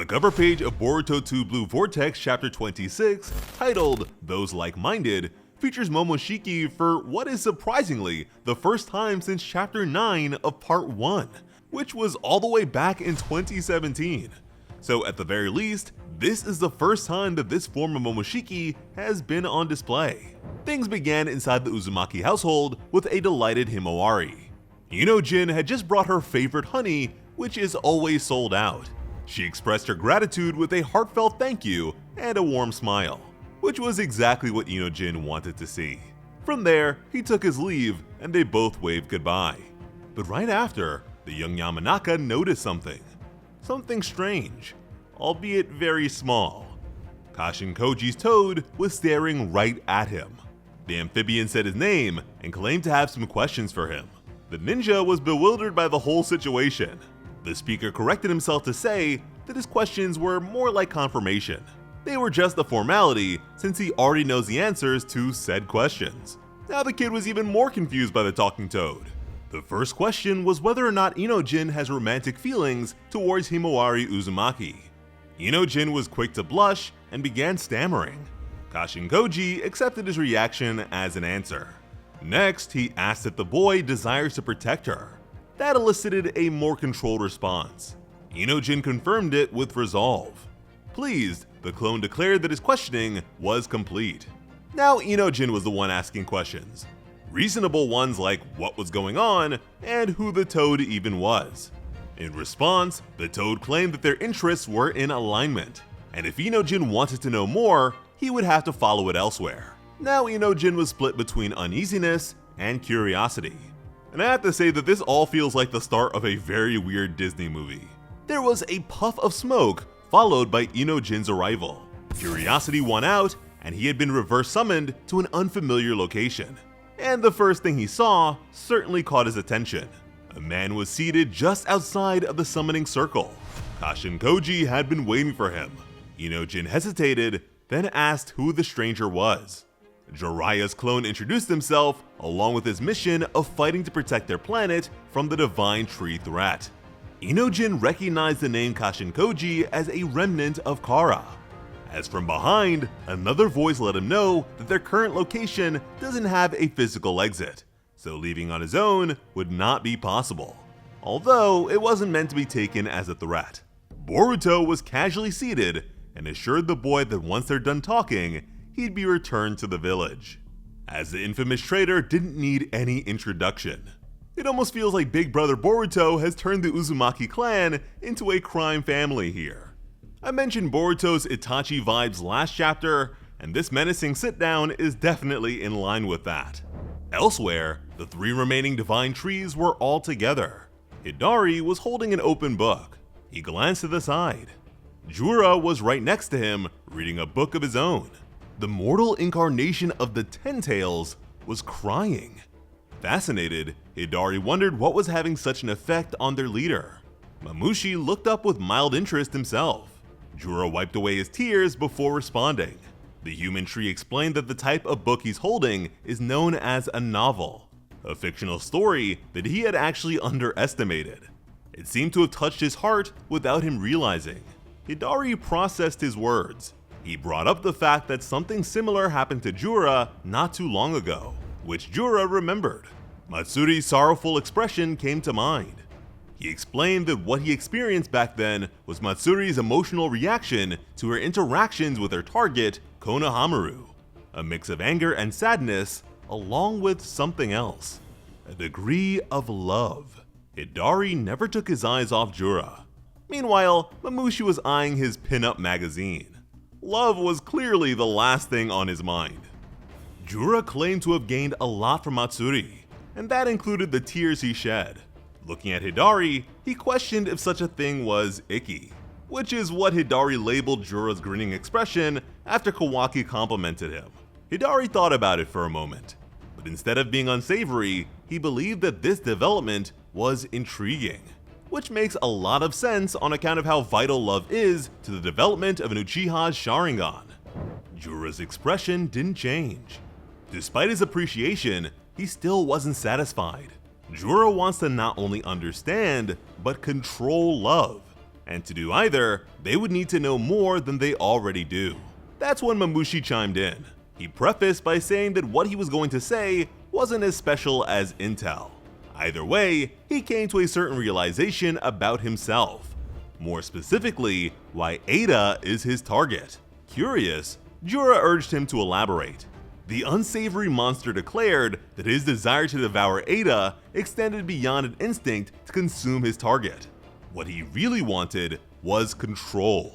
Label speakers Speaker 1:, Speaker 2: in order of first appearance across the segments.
Speaker 1: The cover page of Boruto 2 Blue Vortex Chapter 26, titled Those Like-Minded, features Momoshiki for what is surprisingly the first time since Chapter 9 of Part 1, which was all the way back in 2017. So at the very least, this is the first time that this form of Momoshiki has been on display. Things began inside the Uzumaki household with a delighted Himawari. Inojin had just brought her favorite honey, which is always sold out. She expressed her gratitude with a heartfelt thank you and a warm smile, which was exactly what Inojin wanted to see. From there, he took his leave and they both waved goodbye. But right after, the young Yamanaka noticed something strange, albeit very small. Kashin Koji's toad was staring right at him. The amphibian said his name and claimed to have some questions for him. The ninja was bewildered by the whole situation. The speaker corrected himself to say that his questions were more like confirmation. They were just a formality since he already knows the answers to said questions. Now the kid was even more confused by the talking toad. The first question was whether or not Inojin has romantic feelings towards Himawari Uzumaki. Inojin was quick to blush and began stammering. Kashin Koji accepted his reaction as an answer. Next, he asked if the boy desires to protect her. That elicited a more controlled response. Inojin confirmed it with resolve. Pleased, the clone declared that his questioning was complete. Now Inojin was the one asking questions. Reasonable ones like what was going on and who the toad even was. In response, the toad claimed that their interests were in alignment, and if Inojin wanted to know more, he would have to follow it elsewhere. Now Inojin was split between uneasiness and curiosity. And I have to say that this all feels like the start of a very weird Disney movie. There was a puff of smoke followed by Inojin's arrival. Curiosity won out, and he had been reverse summoned to an unfamiliar location. And the first thing he saw certainly caught his attention. A man was seated just outside of the summoning circle. Kashin Koji had been waiting for him. Inojin hesitated, then asked who the stranger was. Jiraiya's clone introduced himself, along with his mission of fighting to protect their planet from the divine tree threat. Inojin recognized the name Kashin Koji as a remnant of Kara. As from behind, another voice let him know that their current location doesn't have a physical exit, so leaving on his own would not be possible. Although it wasn't meant to be taken as a threat. Boruto was casually seated and assured the boy that once they're done talking, he'd be returned to the village. As the infamous traitor didn't need any introduction. It almost feels like Big Brother Boruto has turned the Uzumaki clan into a crime family here. I mentioned Boruto's Itachi vibes last chapter, and this menacing sit-down is definitely in line with that. Elsewhere, the three remaining divine trees were all together. Hidari was holding an open book. He glanced to the side. Jura was right next to him, reading a book of his own. The mortal incarnation of the Ten Tails was crying. Fascinated, Hidari wondered what was having such an effect on their leader. Mamushi looked up with mild interest himself. Jura wiped away his tears before responding. The human tree explained that the type of book he's holding is known as a novel, a fictional story that he had actually underestimated. It seemed to have touched his heart without him realizing. Hidari processed his words. He brought up the fact that something similar happened to Jura not too long ago, which Jura remembered. Matsuri's sorrowful expression came to mind. He explained that what he experienced back then was Matsuri's emotional reaction to her interactions with her target, Konohamaru, a mix of anger and sadness, along with something else, a degree of love. Hidari never took his eyes off Jura. Meanwhile, Mamushi was eyeing his pin-up magazine. Love was clearly the last thing on his mind. Jura claimed to have gained a lot from Matsuri, and that included the tears he shed. Looking at Hidari, he questioned if such a thing was icky, which is what Hidari labeled Jura's grinning expression after Kawaki complimented him. Hidari thought about it for a moment, but instead of being unsavory, he believed that this development was intriguing, which makes a lot of sense on account of how vital love is to the development of an Uchiha's Sharingan. Jura's expression didn't change. Despite his appreciation, he still wasn't satisfied. Jura wants to not only understand, but control love, and to do either, they would need to know more than they already do. That's when Mamushi chimed in. He prefaced by saying that what he was going to say wasn't as special as intel. Either way, he came to a certain realization about himself. More specifically, why Ada is his target. Curious, Jura urged him to elaborate. The unsavory monster declared that his desire to devour Ada extended beyond an instinct to consume his target. What he really wanted was control.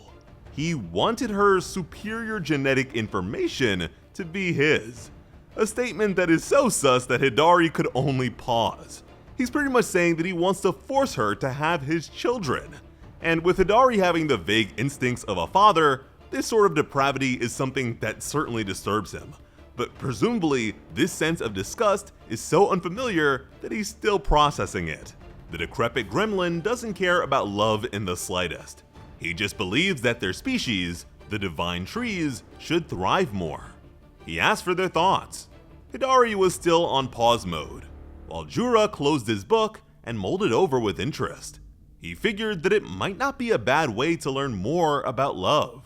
Speaker 1: He wanted her superior genetic information to be his. A statement that is so sus that Hidari could only pause. He's pretty much saying that he wants to force her to have his children. And with Hidari having the vague instincts of a father, this sort of depravity is something that certainly disturbs him. But presumably, this sense of disgust is so unfamiliar that he's still processing it. The decrepit gremlin doesn't care about love in the slightest. He just believes that their species, the divine trees, should thrive more. He asked for their thoughts. Hidari was still on pause mode, while Jura closed his book and mulled it over with interest. He figured that it might not be a bad way to learn more about love.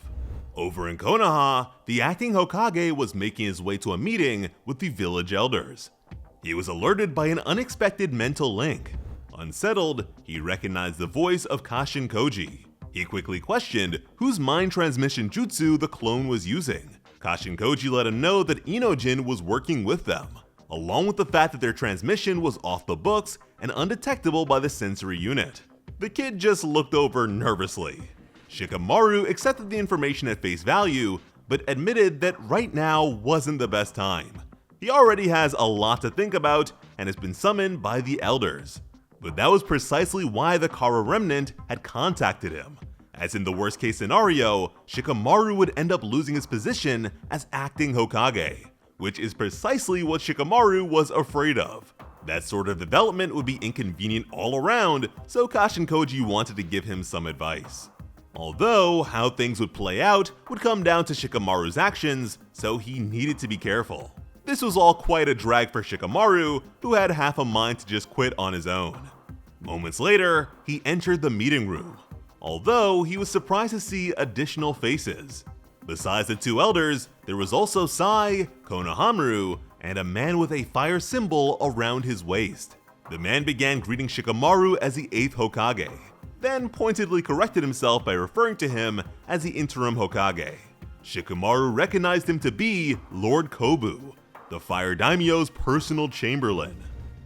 Speaker 1: Over in Konoha, the acting Hokage was making his way to a meeting with the village elders. He was alerted by an unexpected mental link. Unsettled, he recognized the voice of Kashin Koji. He quickly questioned whose mind transmission jutsu the clone was using. Kashin Koji let him know that Inojin was working with them, along with the fact that their transmission was off the books and undetectable by the sensory unit. The kid just looked over nervously. Shikamaru accepted the information at face value, but admitted that right now wasn't the best time. He already has a lot to think about and has been summoned by the elders. But that was precisely why the Kara remnant had contacted him, as in the worst case scenario, Shikamaru would end up losing his position as acting Hokage, which is precisely what Shikamaru was afraid of. That sort of development would be inconvenient all around, so Kashin Koji wanted to give him some advice. Although, how things would play out would come down to Shikamaru's actions, so he needed to be careful. This was all quite a drag for Shikamaru, who had half a mind to just quit on his own. Moments later, he entered the meeting room, although he was surprised to see additional faces. Besides the two elders, there was also Sai, Konohamaru, and a man with a fire symbol around his waist. The man began greeting Shikamaru as the 8th Hokage, then pointedly corrected himself by referring to him as the interim Hokage. Shikamaru recognized him to be Lord Kobu, the Fire Daimyo's personal chamberlain.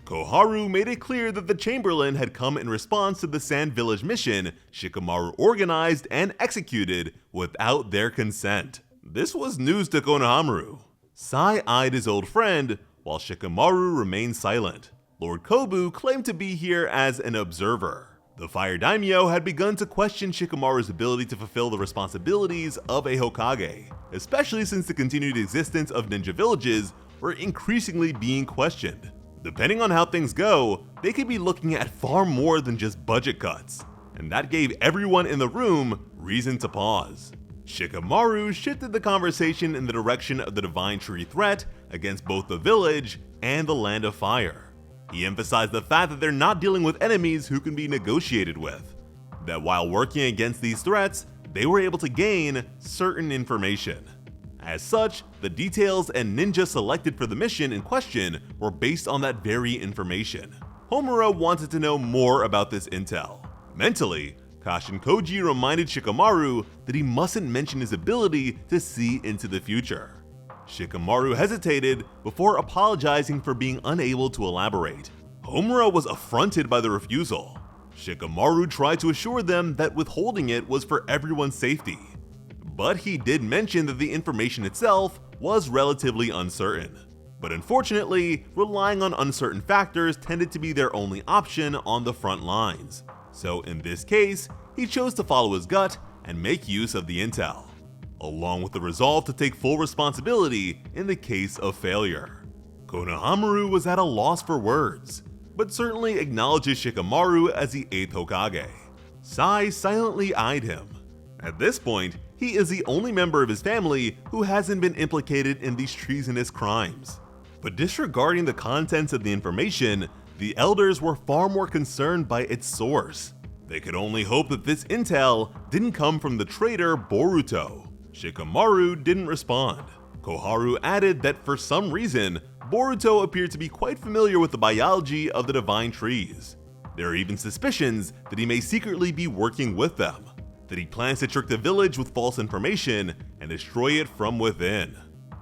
Speaker 1: Koharu made it clear that the chamberlain had come in response to the Sand Village mission Shikamaru organized and executed without their consent. This was news to Konohamaru. Sai eyed his old friend, while Shikamaru remained silent. Lord Kobu claimed to be here as an observer. The Fire Daimyo had begun to question Shikamaru's ability to fulfill the responsibilities of a Hokage, especially since the continued existence of ninja villages were increasingly being questioned. Depending on how things go, they could be looking at far more than just budget cuts, and that gave everyone in the room reason to pause. Shikamaru shifted the conversation in the direction of the Divine Tree threat against both the village and the Land of Fire. He emphasized the fact that they're not dealing with enemies who can be negotiated with, that while working against these threats, they were able to gain certain information. As such, the details and ninja selected for the mission in question were based on that very information. Homura wanted to know more about this intel. Mentally, Kashin Koji reminded Shikamaru that he mustn't mention his ability to see into the future. Shikamaru hesitated before apologizing for being unable to elaborate. Homura was affronted by the refusal. Shikamaru tried to assure them that withholding it was for everyone's safety. But he did mention that the information itself was relatively uncertain. But unfortunately, relying on uncertain factors tended to be their only option on the front lines. So in this case, he chose to follow his gut and make use of the intel, along with the resolve to take full responsibility in the case of failure. Konohamaru was at a loss for words, but certainly acknowledges Shikamaru as the 8th Hokage. Sai silently eyed him. At this point, he is the only member of his family who hasn't been implicated in these treasonous crimes. But disregarding the contents of the information, the elders were far more concerned by its source. They could only hope that this intel didn't come from the traitor Boruto. Shikamaru didn't respond. Koharu added that for some reason, Boruto appeared to be quite familiar with the biology of the divine trees. There are even suspicions that he may secretly be working with them, that he plans to trick the village with false information and destroy it from within,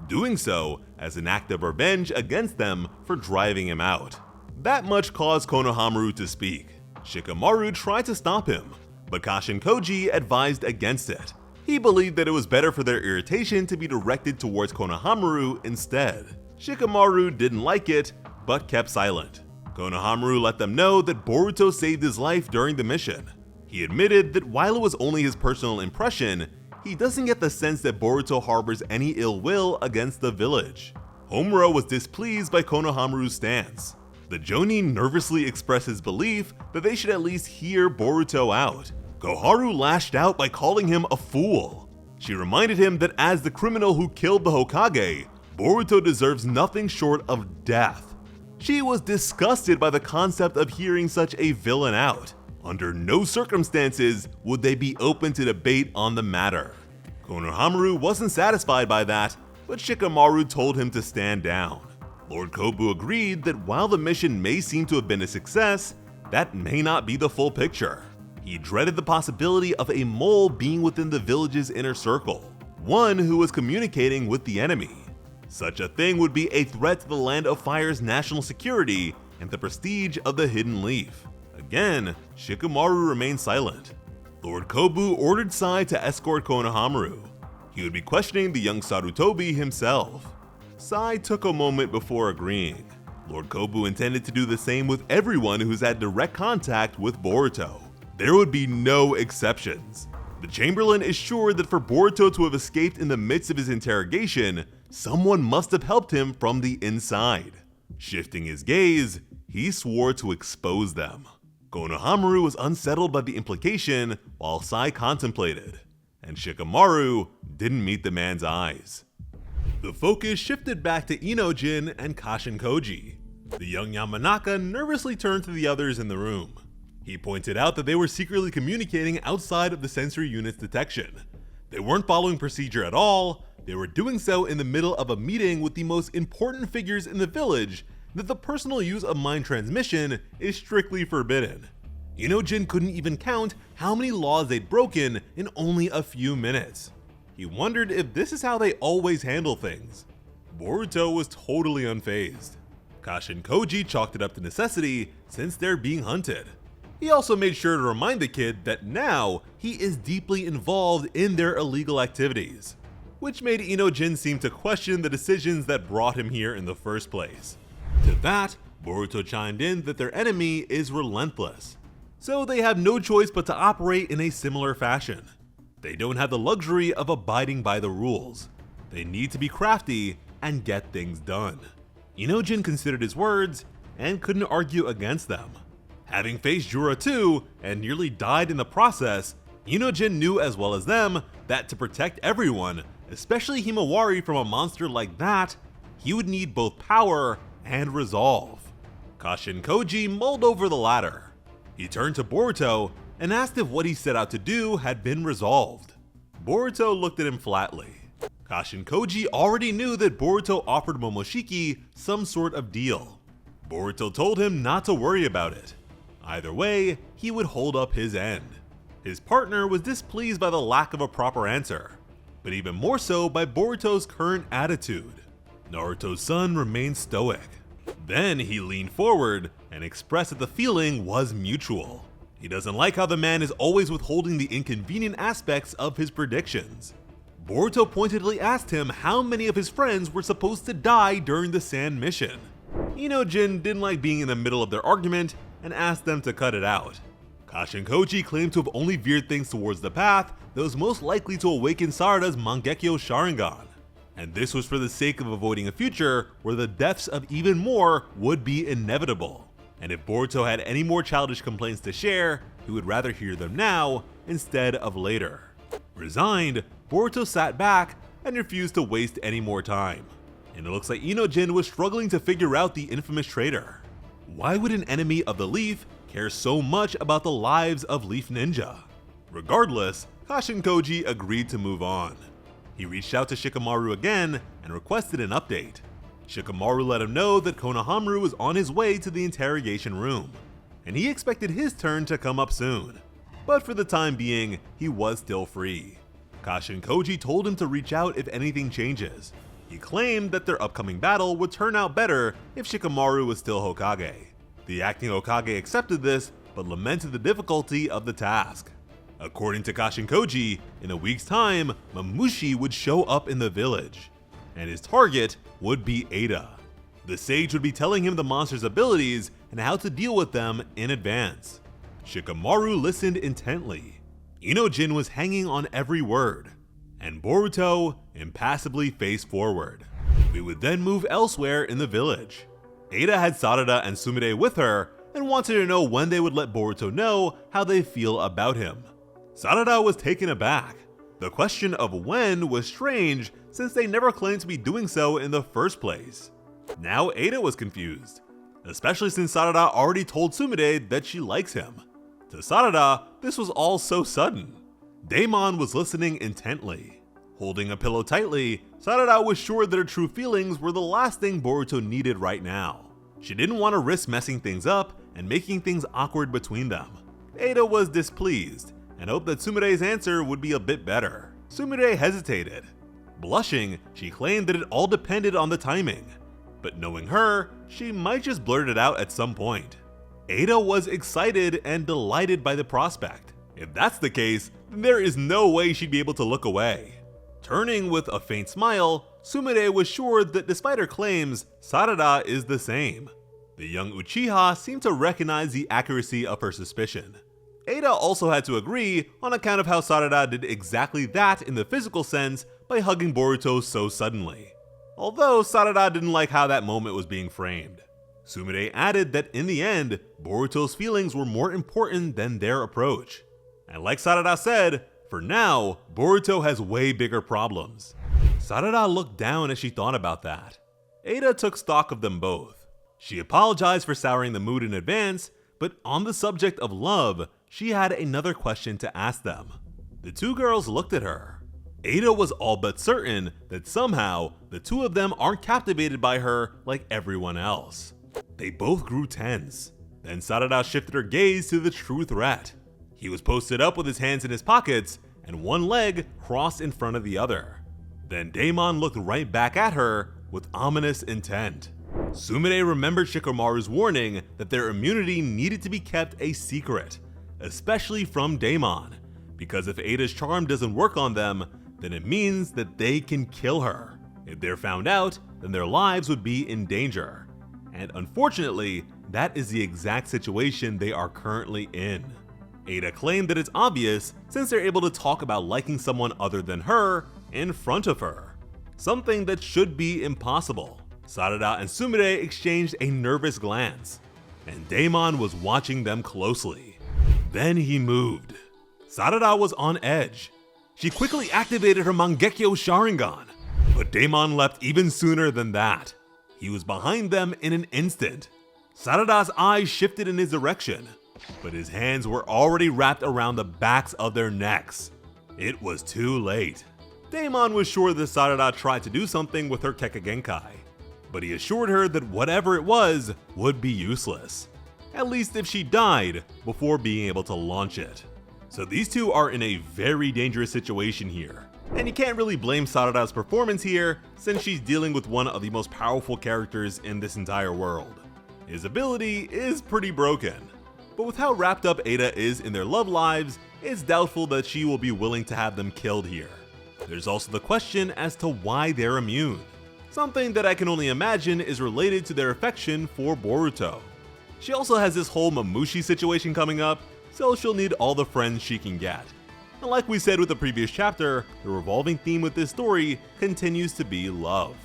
Speaker 1: doing so as an act of revenge against them for driving him out. That much caused Konohamaru to speak. Shikamaru tried to stop him, but Kashin Koji advised against it. He believed that it was better for their irritation to be directed towards Konohamaru instead. Shikamaru didn't like it, but kept silent. Konohamaru let them know that Boruto saved his life during the mission. He admitted that while it was only his personal impression, he doesn't get the sense that Boruto harbors any ill will against the village. Homura was displeased by Konohamaru's stance. The Jonin nervously expressed his belief that they should at least hear Boruto out. Koharu lashed out by calling him a fool. She reminded him that as the criminal who killed the Hokage, Boruto deserves nothing short of death. She was disgusted by the concept of hearing such a villain out. Under no circumstances would they be open to debate on the matter. Konohamaru wasn't satisfied by that, but Shikamaru told him to stand down. Lord Kobu agreed that while the mission may seem to have been a success, that may not be the full picture. He dreaded the possibility of a mole being within the village's inner circle, one who was communicating with the enemy. Such a thing would be a threat to the Land of Fire's national security and the prestige of the Hidden Leaf. Again, Shikamaru remained silent. Lord Kobu ordered Sai to escort Konohamaru. He would be questioning the young Sarutobi himself. Sai took a moment before agreeing. Lord Kobu intended to do the same with everyone who's had direct contact with Boruto. There would be no exceptions. The Chamberlain is sure that for Boruto to have escaped in the midst of his interrogation, someone must have helped him from the inside. Shifting his gaze, he swore to expose them. Konohamaru was unsettled by the implication while Sai contemplated, and Shikamaru didn't meet the man's eyes. The focus shifted back to Inojin and Kashin Koji. The young Yamanaka nervously turned to the others in the room. He pointed out that they were secretly communicating outside of the sensory unit's detection. They weren't following procedure at all, they were doing so in the middle of a meeting with the most important figures in the village, that the personal use of mind transmission is strictly forbidden. Inojin couldn't even count how many laws they'd broken in only a few minutes. He wondered if this is how they always handle things. Boruto was totally unfazed. Kashin Koji chalked it up to necessity since they're being hunted. He also made sure to remind the kid that now he is deeply involved in their illegal activities, which made Inojin seem to question the decisions that brought him here in the first place. To that, Boruto chimed in that their enemy is relentless, so they have no choice but to operate in a similar fashion. They don't have the luxury of abiding by the rules. They need to be crafty and get things done. Inojin considered his words and couldn't argue against them. Having faced Jura too and nearly died in the process, Inojin knew as well as them that to protect everyone, especially Himawari from a monster like that, he would need both power and resolve. Kashin Koji mulled over the latter. He turned to Boruto and asked if what he set out to do had been resolved. Boruto looked at him flatly. Kashin Koji already knew that Boruto offered Momoshiki some sort of deal. Boruto told him not to worry about it. Either way, he would hold up his end. His partner was displeased by the lack of a proper answer, but even more so by Boruto's current attitude. Naruto's son remained stoic. Then he leaned forward and expressed that the feeling was mutual. He doesn't like how the man is always withholding the inconvenient aspects of his predictions. Boruto pointedly asked him how many of his friends were supposed to die during the Sand mission. Inojin didn't like being in the middle of their argument and asked them to cut it out. Kashin Koji claimed to have only veered things towards the path that was most likely to awaken Sarada's Mangekyo Sharingan, and this was for the sake of avoiding a future where the deaths of even more would be inevitable. And if Boruto had any more childish complaints to share, he would rather hear them now instead of later. Resigned, Boruto sat back and refused to waste any more time. And it looks like Inojin was struggling to figure out the infamous traitor. Why would an enemy of the Leaf care so much about the lives of Leaf Ninja. Regardless, Kashin Koji agreed to move on. He reached out to Shikamaru again and requested an update. Shikamaru let him know that Konohamaru was on his way to the interrogation room, and he expected his turn to come up soon. But for the time being, he was still free. Kashin Koji told him to reach out if anything changes. He claimed that their upcoming battle would turn out better if Shikamaru was still Hokage. The acting Hokage accepted this, but lamented the difficulty of the task. According to Kashin Koji, in a week's time, Mamushi would show up in the village, and his target would be Ada. The sage would be telling him the monster's abilities and how to deal with them in advance. Shikamaru listened intently. Inojin was hanging on every word, and Boruto impassively faced forward. We would then move elsewhere in the village. Ada had Sarada and Sumire with her and wanted to know when they would let Boruto know how they feel about him. Sarada was taken aback. The question of when was strange since they never claimed to be doing so in the first place. Now Ada was confused, especially since Sarada already told Sumire that she likes him. To Sarada, this was all so sudden. Daemon was listening intently. Holding a pillow tightly, Sarada was sure that her true feelings were the last thing Boruto needed right now. She didn't want to risk messing things up and making things awkward between them. Ada was displeased and hoped that Sumire's answer would be a bit better. Sumire hesitated. Blushing, she claimed that it all depended on the timing, but knowing her, she might just blurt it out at some point. Ada was excited and delighted by the prospect. If that's the case, then there is no way she'd be able to look away. Turning with a faint smile, Sumire was sure that despite her claims, Sarada is the same. The young Uchiha seemed to recognize the accuracy of her suspicion. Ada also had to agree on account of how Sarada did exactly that in the physical sense by hugging Boruto so suddenly. Although Sarada didn't like how that moment was being framed. Sumire added that in the end, Boruto's feelings were more important than their approach. And like Sarada said, for now, Boruto has way bigger problems. Sarada looked down as she thought about that. Ada took stock of them both. She apologized for souring the mood in advance, but on the subject of love, she had another question to ask them. The two girls looked at her. Ada was all but certain that somehow the two of them aren't captivated by her like everyone else. They both grew tense. Then Sarada shifted her gaze to the true threat. He was posted up with his hands in his pockets and one leg crossed in front of the other. Then Daemon looked right back at her with ominous intent. Sumire remembered Shikamaru's warning that their immunity needed to be kept a secret, especially from Daemon, because if Ada's charm doesn't work on them, then it means that they can kill her. If they're found out, then their lives would be in danger. And unfortunately, that is the exact situation they are currently in. Ada claimed that it's obvious since they're able to talk about liking someone other than her in front of her. Something that should be impossible. Sarada and Sumire exchanged a nervous glance, and Daemon was watching them closely. Then he moved. Sarada was on edge. She quickly activated her Mangekyo Sharingan, but Daemon leapt even sooner than that. He was behind them in an instant. Sarada's eyes shifted in his direction, but his hands were already wrapped around the backs of their necks. It was too late. Daemon was sure that Sarada tried to do something with her Kekka Genkai, but he assured her that whatever it was would be useless, at least if she died before being able to launch it. So these two are in a very dangerous situation here, and you can't really blame Sarada's performance here since she's dealing with one of the most powerful characters in this entire world. His ability is pretty broken, but with how wrapped up Ada is in their love lives, it's doubtful that she will be willing to have them killed here. There's also the question as to why they're immune. Something that I can only imagine is related to their affection for Boruto. She also has this whole Mamushi situation coming up, so she'll need all the friends she can get. And like we said with the previous chapter, the revolving theme with this story continues to be love.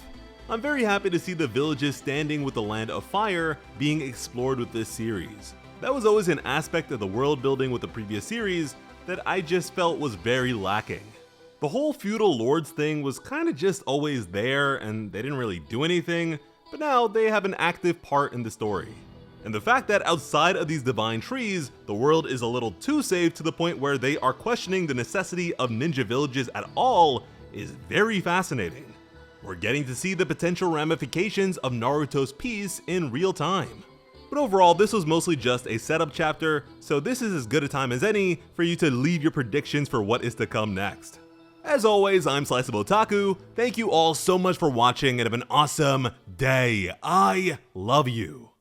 Speaker 1: I'm very happy to see the villages standing with the land of fire being explored with this series. That was always an aspect of the world building with the previous series that I just felt was very lacking. The whole feudal lords thing was kinda just always there and they didn't really do anything, but now they have an active part in the story. And the fact that outside of these divine trees, the world is a little too safe to the point where they are questioning the necessity of ninja villages at all is very fascinating. We're getting to see the potential ramifications of Naruto's peace in real time. But overall, this was mostly just a setup chapter, so this is as good a time as any for you to leave your predictions for what is to come next. As always, I'm Sliceable Otaku. Thank you all so much for watching and have an awesome day. I love you.